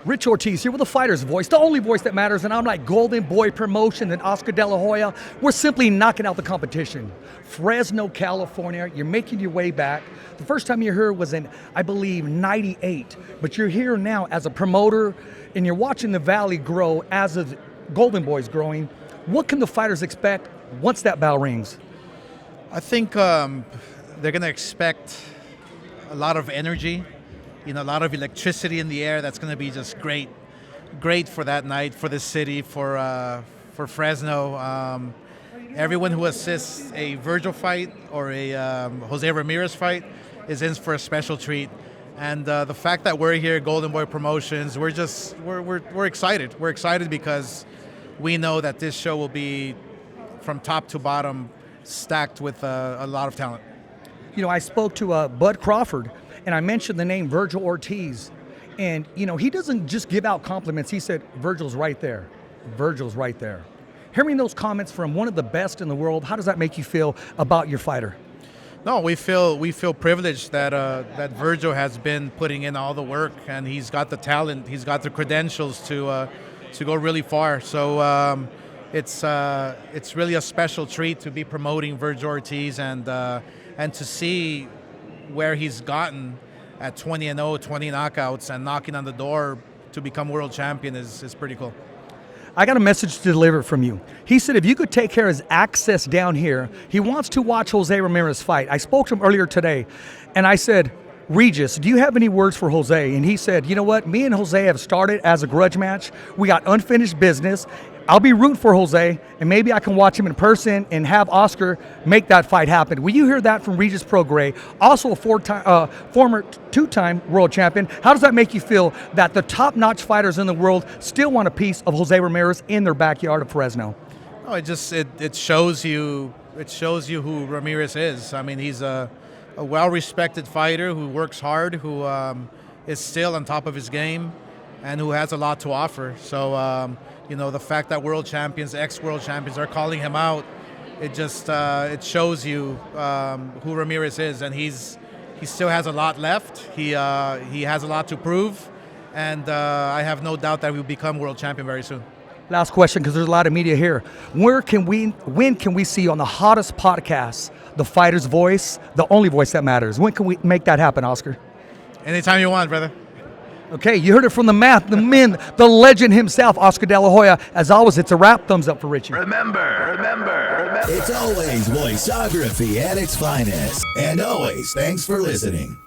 Rich Ortiz here with the Fighter's Voice, the only voice that matters, and I'm like Golden Boy Promotion and Oscar De La Hoya. We're simply knocking out the competition. Fresno, California, you're making your way back. The first time you're here was in, I believe, 98, but you're here now as a promoter, and you're watching the Valley grow as the Golden Boy's growing. What can the fighters expect once that bell rings? I think they're going to expect a lot of energy, a lot of electricity in the air. That's going to be just great for that night, for the city, for Fresno. Everyone who assists a Virgil fight or a Jose Ramirez fight is in for a special treat. And the fact that we're here at Golden Boy Promotions, we're excited. We're excited because we know that this show will be from top to bottom stacked with a lot of talent. I spoke to Bud Crawford, and I mentioned the name Virgil Ortiz. And, he doesn't just give out compliments. He said, Virgil's right there. Virgil's right there. Hearing those comments from one of the best in the world, how does that make you feel about your fighter? No, we feel privileged that that Virgil has been putting in all the work, and he's got the talent, he's got the credentials to go really far. So it's really a special treat to be promoting Virgil Ortiz and to see where he's gotten at 20-0, 20 knockouts, and knocking on the door to become world champion is pretty cool. I got a message to deliver from you. He said if you could take care of his access down here, he wants to watch Jose Ramirez fight. I spoke to him earlier today, and I said, Regis, do you have any words for Jose? And he said, you know what? Me and Jose have started as a grudge match. We got unfinished business. I'll be rooting for Jose, and maybe I can watch him in person and have Oscar make that fight happen. Will you hear that from Regis Prograis, also a former two-time world champion? How does that make you feel that the top-notch fighters in the world still want a piece of Jose Ramirez in their backyard of Fresno? Oh, it shows you who Ramirez is. I mean, he's a well-respected fighter who works hard, who is still on top of his game, and who has a lot to offer. So, the fact that world champions, ex-world champions are calling him out, it shows you who Ramirez is, and he still has a lot left. He has a lot to prove, and I have no doubt that he will become world champion very soon. Last question, because there's a lot of media here. When can we see you on the hottest podcast, The Fighter's Voice, the only voice that matters? When can we make that happen, Oscar? Anytime you want, brother. Okay, you heard it from the man, the legend himself, Oscar De La Hoya. As always, it's a wrap. Thumbs up for Richie. Remember. It's always voiceography at its finest. And always, thanks for listening.